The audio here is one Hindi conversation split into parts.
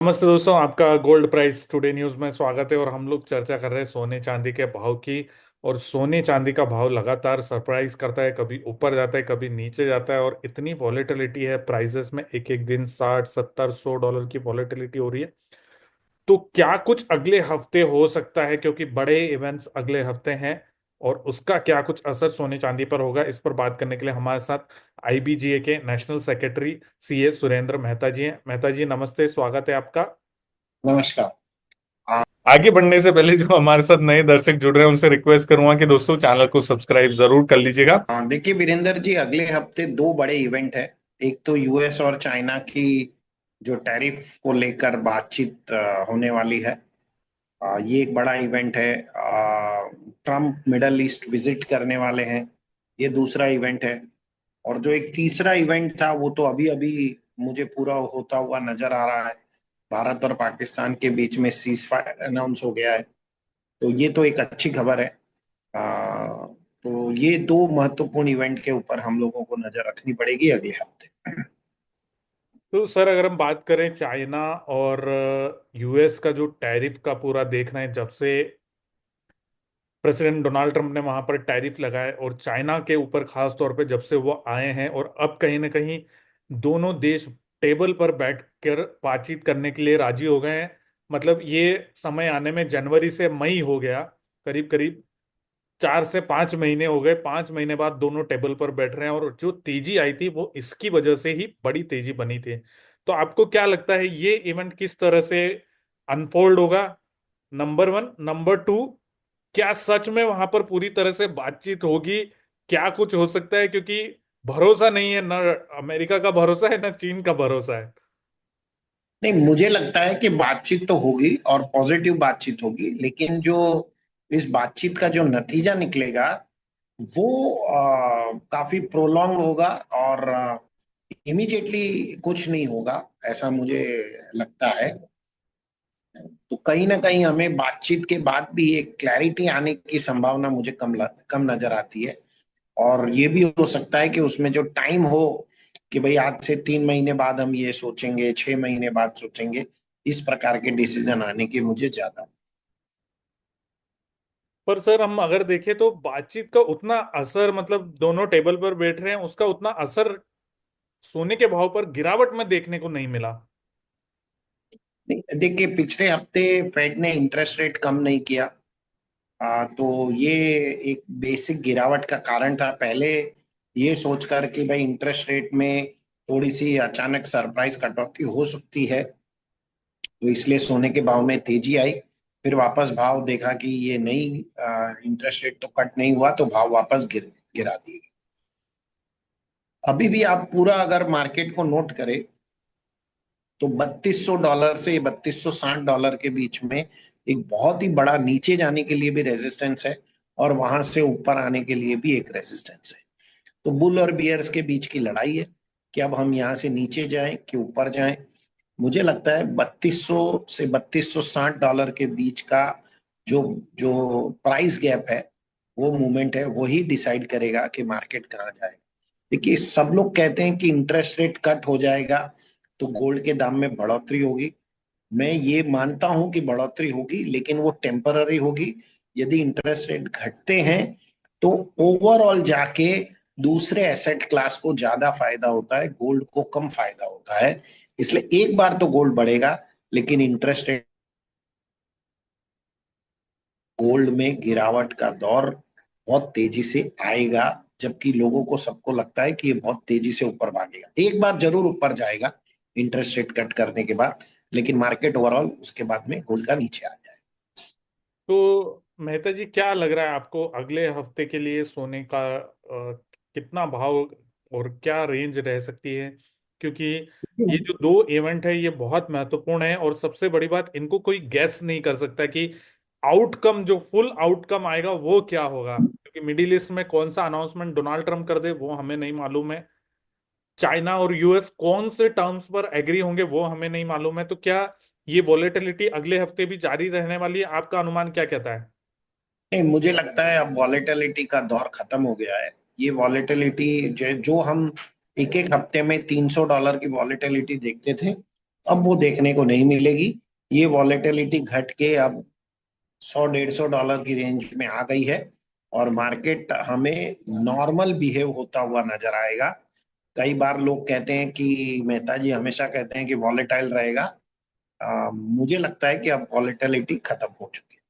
नमस्ते दोस्तों, आपका गोल्ड प्राइस टुडे न्यूज़ में स्वागत है। और हम लोग चर्चा कर रहे हैं सोने चांदी के भाव की। और सोने चांदी का भाव लगातार सरप्राइज करता है, कभी ऊपर जाता है कभी नीचे जाता है। और इतनी वॉलेटिलिटी है प्राइसेस में, एक एक दिन 60 70 100 डॉलर की वॉलेटिलिटी हो रही है। तो क्या कुछ अगले हफ्ते हो सकता है, क्योंकि बड़े इवेंट्स अगले हफ्ते हैं। और उसका क्या कुछ असर सोने चांदी पर होगा, इस पर बात करने के लिए हमारे साथ आईबीजीए के national secretary CA Surendra Mehta ji हैं। मेहता जी नमस्ते, स्वागत है आपका। नमस्कार। आगे बढ़ने से पहले जो हमारे साथ नए दर्शक जुड़ रहे हैं उनसे रिक्वेस्ट करूंगा कि दोस्तों चैनल को सब्सक्राइब जरूर कर लीजिएगा। देखिए वीरेंद्र जी, अगले हफ्ते दो बड़े इवेंट है। एक तो यूएस और चाइना की जो टैरिफ को लेकर बातचीत होने वाली है। ये एक बड़ा इवेंट है। ट्रम्प मिडल ईस्ट विजिट करने वाले हैं। ये दूसरा इवेंट है। और जो एक तीसरा इवेंट था वो तो अभी अभी मुझे पूरा होता हुआ नजर आ रहा है। भारत और पाकिस्तान के बीच में सीज फायर अनाउंस हो गया है। तो ये तो एक अच्छी खबर है। तो ये दो महत्वपूर्ण इवेंट के ऊपर हम लोगों को नजर रखनी पड़ेगी अगले हफ्ते। तो सर, अगर हम बात करें चाइना और यूएस का जो टैरिफ का पूरा देख रहे हैं, जब से प्रेसिडेंट डोनाल्ड ट्रंप ने वहां पर टैरिफ लगाए और चाइना के ऊपर खास तौर पे जब से वो आए हैं, और अब कहीं ना कहीं दोनों देश टेबल पर बैठकर बातचीत करने के लिए राजी हो गए हैं। मतलब ये समय आने में जनवरी से मई हो गया, करीब करीब 4 से 5 महीने हो गए। 5 महीने बाद दोनों टेबल पर बैठ रहे हैं, और जो तेजी आई थी वो इसकी वजह से ही बड़ी तेजी बनी थी। तो आपको क्या लगता है ये इवेंट किस तरह से अनफोल्ड होगा? Number one. नंबर टू, क्या सच में वहां पर पूरी तरह से बातचीत होगी? क्या कुछ हो सकता है? क्योंकि भरोसा नहीं है, ना अमेरिका का भरोसा है ना चीन का भरोसा है। नहीं, मुझे लगता है कि बातचीत तो होगी और पॉजिटिव बातचीत होगी, लेकिन जो इस बातचीत का जो नतीजा निकलेगा वो काफी प्रोलॉन्ग होगा और इमीडिएटली कुछ नहीं होगा, ऐसा मुझे लगता है। तो कहीं ना कहीं हमें बातचीत के बाद भी एक क्लैरिटी आने की संभावना मुझे कम नजर आती है। और ये भी हो सकता है कि उसमें जो टाइम हो कि भाई आज से 3 महीने बाद हम ये सोचेंगे, 6 महीने बाद सोचेंगे, इस प्रकार के डिसीजन आने की मुझे ज्यादा। पर सर, हम अगर देखें तो बातचीत का उतना असर, मतलब दोनों टेबल पर बैठ रहे हैं, उसका उतना असर सोने के भाव पर गिरावट में देखने को नहीं मिला। नहीं, देखिए पिछले हफ्ते फेड ने इंटरेस्ट रेट कम नहीं किया। तो ये एक बेसिक गिरावट का कारण था। पहले ये सोचकर कि भाई इंटरेस्ट रेट में थोड़ी सी अचानक सरप्राइज कटौती हो सकती है, तो इसलिए सोने के भाव में तेजी आई। फिर वापस भाव देखा कि ये नहीं, इंटरेस्ट रेट तो कट नहीं हुआ, तो भाव वापस गिरा दिए। अभी भी आप पूरा अगर मार्केट को नोट करें तो $3200 से $3260 के बीच में एक बहुत ही बड़ा नीचे जाने के लिए भी रेजिस्टेंस है, और वहां से ऊपर आने के लिए भी एक रेजिस्टेंस है। तो बुल और बियर्स के बीच की लड़ाई है कि अब हम यहाँ से नीचे जाएं कि ऊपर जाएं। मुझे लगता है 3200 से $3260 के बीच का जो जो प्राइस गैप है, वो मूवमेंट है, वही डिसाइड करेगा कि मार्केट कहाँ जाए। देखिए सब लोग कहते हैं कि इंटरेस्ट रेट कट हो जाएगा तो गोल्ड के दाम में बढ़ोतरी होगी। मैं ये मानता हूं कि बढ़ोतरी होगी, लेकिन वो टेम्पररी होगी। यदि इंटरेस्ट रेट घटते हैं तो ओवरऑल जाके दूसरे एसेट क्लास को ज्यादा फायदा होता है, गोल्ड को कम फायदा होता है। इसलिए एक बार तो गोल्ड बढ़ेगा, लेकिन इंटरेस्ट रेट, गोल्ड में गिरावट का दौर बहुत तेजी से आएगा। जबकि लोगों को सबको लगता है कि ये बहुत तेजी से ऊपर भागेगा, एक बार जरूर ऊपर जाएगा इंटरेस्ट रेट कट करने के बाद, लेकिन मार्केट ओवरऑल उसके बाद में गोल्ड का नीचे आ जाएगा। तो मेहता जी, क्या लग रहा है आपको अगले हफ्ते के लिए सोने का कितना भाव और क्या रेंज रह सकती है? क्योंकि ये जो दो इवेंट है ये बहुत महत्वपूर्ण है, और सबसे बड़ी बात, इनको कोई गैस नहीं कर सकता कि आउटकम, जो फुल आउटकम आएगा वो क्या होगा। क्योंकि मिडिल ईस्ट में कौन सा अनाउंसमेंट डोनाल्ड ट्रंप कर दे वो हमें नहीं मालूम है। चाइना और यूएस कौन से टर्म्स पर एग्री होंगे वो हमें नहीं मालूम है। तो क्या ये वॉलेटिलिटी अगले हफ्ते भी जारी रहने वाली है? आपका अनुमान क्या कहता है? नहीं, मुझे लगता है अब वॉलेटिलिटी का दौर खत्म हो गया है। ये वॉलेटिलिटी जो जो हम एक एक हफ्ते में $300 की वॉलेटिलिटी देखते थे, अब वो देखने को नहीं मिलेगी। ये वॉलेटिलिटी घट के अब 100-150 डॉलर की रेंज में आ गई है, और मार्केट हमें नॉर्मल बिहेव होता हुआ नजर आएगा। कई बार लोग कहते हैं कि मेहता जी हमेशा कहते हैं कि वॉलेटाइल रहेगा। मुझे लगता है कि अब वॉलेटिलिटी खत्म हो चुकी है।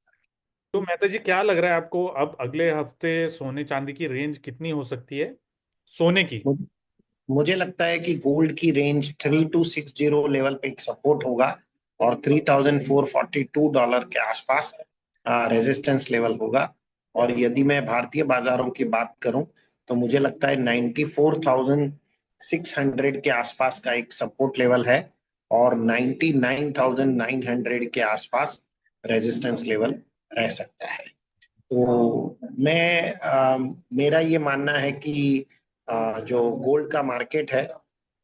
तो मेहता जी क्या लग रहा है आपको, अब अगले हफ्ते सोने चांदी की रेंज कितनी हो सकती है, सोने की? मुझे मुझे लगता है कि गोल्ड की रेंज 3260 लेवल पे एक सपोर्ट होगा, और $3442 के आसपास रेजिस्टेंस लेवल होगा। और यदि मैं भारतीय बाजारों की बात करूं, तो मुझे लगता है 94,600 के आसपास का एक सपोर्ट लेवल है, और 99,900 के आसपास रेजिस्टेंस लेवल रह सकता है। तो मेरा ये मानना है कि जो गोल्ड का मार्केट है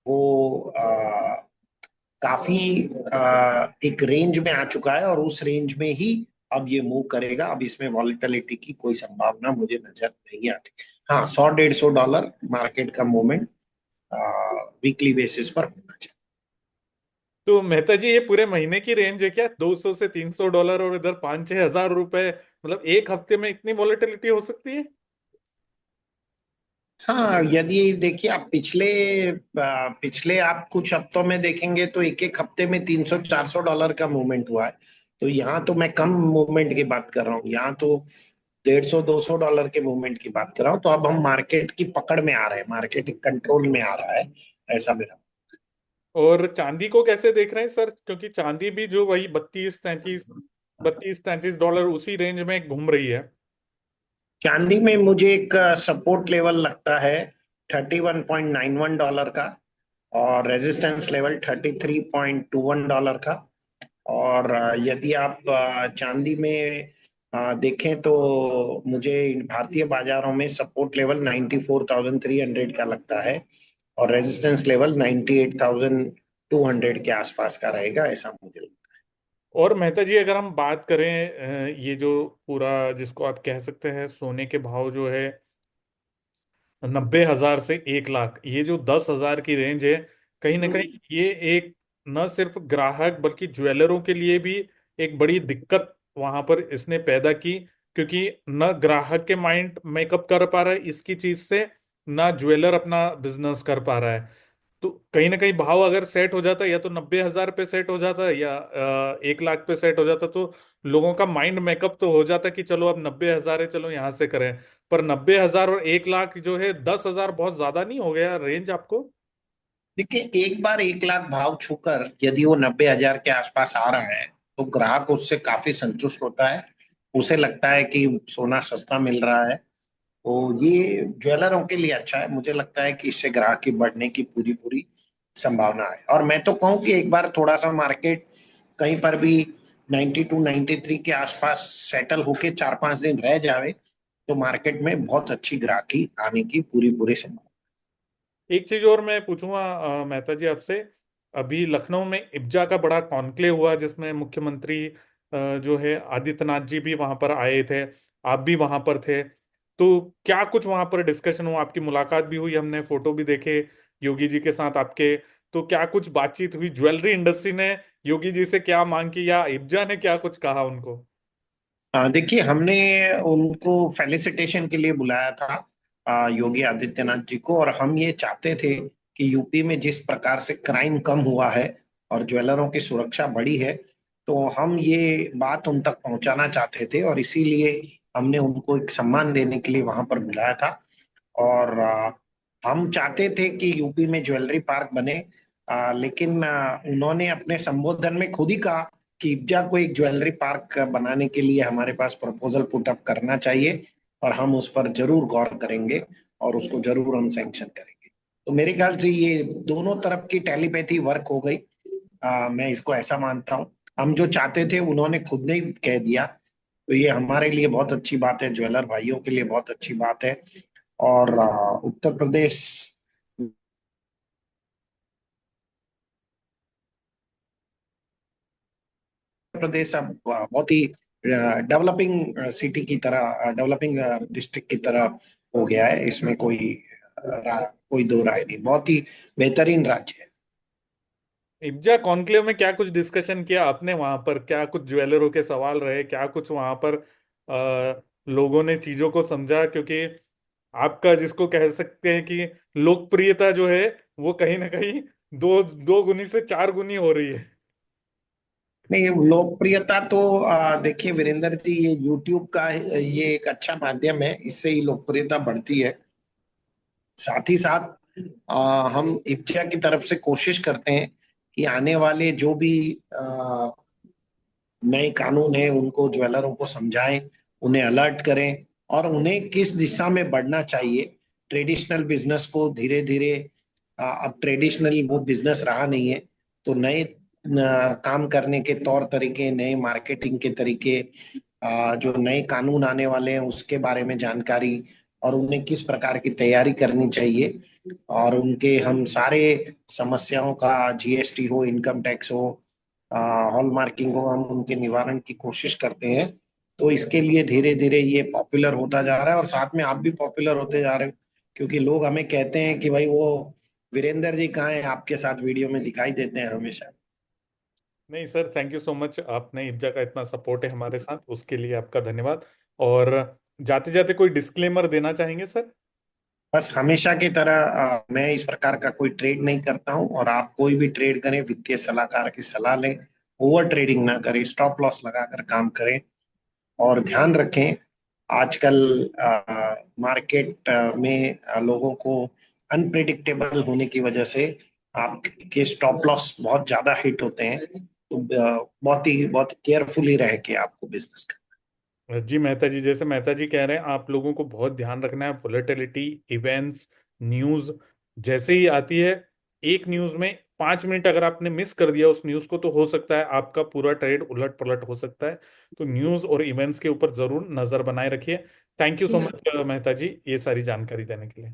वो काफी एक रेंज में आ चुका है, और उस रेंज में ही अब ये मूव करेगा। अब इसमें वॉलेटिलिटी की कोई संभावना मुझे नजर नहीं आती। हाँ, 100-150 डॉलर मार्केट का मूवमेंट वीकली बेसिस पर होना चाहिए। तो मेहता जी ये पूरे महीने की रेंज है क्या, 200 से 300 डॉलर, और इधर 5-6 हजार रुपए, मतलब एक हफ्ते में इतनी वॉलेटिलिटी हो सकती है? हाँ, यदि देखिए आप पिछले आप कुछ हफ्तों में देखेंगे तो एक एक हफ्ते में 300-400 डॉलर का मूवमेंट हुआ है। तो यहाँ तो मैं कम मूवमेंट की बात कर रहा हूँ, यहाँ तो 150-200 डॉलर के मूवमेंट की बात कर रहा हूँ। तो अब हम मार्केट की पकड़ में आ रहे हैं, मार्केट कंट्रोल में आ रहा है, ऐसा मेरा। और चांदी को कैसे देख रहे हैं सर, क्योंकि चांदी भी जो वही 32-33 उसी रेंज में घूम रही है। चांदी में मुझे एक सपोर्ट लेवल लगता है $31.91 का, और रेजिस्टेंस लेवल $33.21 का। और यदि आप चांदी में देखें तो मुझे भारतीय बाजारों में सपोर्ट लेवल 94,300 का लगता है, और रेजिस्टेंस लेवल 98,200 के आसपास का रहेगा, ऐसा मुझे लगता और मेहता जी अगर हम बात करें, ये जो पूरा जिसको आप कह सकते हैं सोने के भाव जो है 90 हजार से 1 लाख, ये जो 10 हजार की रेंज है, कहीं ना है। कहीं ये एक न सिर्फ ग्राहक बल्कि ज्वेलरों के लिए भी एक बड़ी दिक्कत वहां पर इसने पैदा की, क्योंकि न ग्राहक के माइंड मेकअप कर पा रहा है इसकी चीज से, ना ज्वेलर अपना बिजनेस कर पा रहा है। तो कहीं ना कहीं भाव अगर सेट हो जाता है, या तो 90 हजार पे सेट हो जाता है, या 1 लाख पे सेट हो जाता, तो लोगों का माइंड मेकअप तो हो जाता कि चलो अब 90 हजार है, चलो यहां से करें। पर 90 हजार और 1 लाख जो है, 10 हजार बहुत ज्यादा नहीं हो गया रेंज आपको? देखिए, एक बार 1 लाख भाव छूकर यदि वो 90,000 के आसपास आ रहा है, तो ग्राहक उससे काफी संतुष्ट होता है। उसे लगता है कि सोना सस्ता मिल रहा है। तो ये ज्वेलरों के लिए अच्छा है। मुझे लगता है कि इससे ग्राहक की बढ़ने की पूरी पूरी संभावना है। और मैं तो कहूँ कि एक बार थोड़ा सा मार्केट कहीं पर भी 92-93 के आसपास सेटल होके 4-5 दिन रह जावे, तो मार्केट में बहुत अच्छी ग्राहकी आने की पूरी पूरी संभावना। एक चीज और मैं पूछूंगा मेहता जी आपसे, अभी लखनऊ में इब्जा का बड़ा कॉन्क्लेव हुआ जिसमें मुख्यमंत्री जो है आदित्यनाथ जी भी वहां पर आए थे, आप भी वहां पर थे। तो क्या कुछ वहां पर डिस्कशन हुआ, आपकी मुलाकात भी हुई, हमने फोटो भी देखे योगी जी के साथ आपके। तो क्या कुछ बातचीत हुई, ज्वेलरी इंडस्ट्री ने योगी जी से क्या मांग की, या इब्जा ने क्या कुछ कहा उनको? देखिए, हमने उनको फेलिसिटेशन के लिए बुलाया था, योगी आदित्यनाथ जी को। और हम ये चाहते थे कि यूपी में जिस प्रकार से क्राइम कम हुआ है और ज्वेलरों की सुरक्षा बढ़ी है, तो हम ये बात उन तक पहुंचाना चाहते थे, और इसीलिए हमने उनको एक सम्मान देने के लिए वहां पर बुलाया था। और हम चाहते थे कि यूपी में ज्वेलरी पार्क बने, लेकिन उन्होंने अपने संबोधन में खुद ही कहा कि इब्जा को एक ज्वेलरी पार्क बनाने के लिए हमारे पास प्रपोजल पुट अप करना चाहिए, और हम उस पर जरूर गौर करेंगे, और उसको जरूर हम सैंक्शन करेंगे। तो मेरे ख्याल से ये दोनों तरफ की टेलीपैथी वर्क हो गई। मैं इसको ऐसा मानता हूँ, हम जो चाहते थे उन्होंने खुद ने ही कह दिया। तो ये हमारे लिए बहुत अच्छी बात है, ज्वेलर भाइयों के लिए बहुत अच्छी बात है। और उत्तर प्रदेश अब बहुत ही डेवलपिंग सिटी की तरह, डेवलपिंग डिस्ट्रिक्ट की तरह हो गया है। इसमें कोई दो राय नहीं, बहुत ही बेहतरीन राज्य है। इब्जा कॉन्क्लेव में क्या कुछ डिस्कशन किया आपने वहां पर? क्या कुछ ज्वेलरों के सवाल रहे? क्या कुछ वहां पर लोगों ने चीजों को समझा? क्योंकि आपका जिसको कह सकते हैं कि लोकप्रियता जो है वो कहीं ना कहीं दो दो गुनी से चार गुनी हो रही है। नहीं, लोकप्रियता तो देखिए वीरेंद्र जी, ये यूट्यूब का ये एक अच्छा माध्यम है, इससे ही लोकप्रियता बढ़ती है। साथ ही साथ हम इफ्तिया की तरफ से कोशिश करते हैं कि आने वाले जो भी नए कानून हैं उनको ज्वेलरों को समझाएं, उन्हें अलर्ट करें, और उन्हें किस दिशा में बढ़ना चाहिए। ट्रेडिशनल बिजनेस को धीरे धीरे, अब ट्रेडिशनल वो बिजनेस रहा नहीं है, तो नए काम करने के तौर तरीके, नए मार्केटिंग के तरीके, जो नए कानून आने वाले हैं उसके बारे में जानकारी, और उन्हें किस प्रकार की तैयारी करनी चाहिए, और उनके हम सारे समस्याओं का, जीएसटी हो, इनकम टैक्स हो, हॉल मार्किंग हो, हम उनके निवारण की कोशिश करते हैं। तो इसके लिए धीरे धीरे ये पॉपुलर होता जा रहा है, और साथ में आप भी पॉपुलर होते जा रहे हो, क्योंकि लोग हमें कहते हैं कि भाई वो वीरेंद्र जी कहाँ हैं, आपके साथ वीडियो में दिखाई देते हैं हमेशा। नहीं sir, thank you so much. आपने इब्जा का इतना सपोर्ट है हमारे साथ, उसके लिए आपका धन्यवाद। और जाते जाते कोई डिस्क्लेमर देना चाहेंगे सर? बस हमेशा की तरह मैं इस प्रकार का कोई ट्रेड नहीं करता हूं, और आप कोई भी ट्रेड करें वित्तीय सलाहकार की सलाह लें, ओवर ट्रेडिंग ना करें, स्टॉप लॉस लगाकर काम करें। और ध्यान रखें, आजकल मार्केट में लोगों को अनप्रिडिक्टेबल होने की वजह से आपके स्टॉप लॉस बहुत ज्यादा हिट होते हैं, तो बहुत केयरफुली रह के आपको बिजनेस करना जी मेहता जी, जैसे मेहता जी कह रहे हैं, आप लोगों को बहुत ध्यान रखना है। वोलेटिलिटी, इवेंट्स, न्यूज जैसे ही आती है, एक न्यूज में 5 मिनट अगर आपने मिस कर दिया उस न्यूज को, तो हो सकता है आपका पूरा ट्रेड उलट पलट हो सकता है। तो न्यूज और इवेंट्स के ऊपर जरूर नजर बनाए रखिए। थैंक यू सो है। मच मेहता जी, ये सारी जानकारी देने के लिए।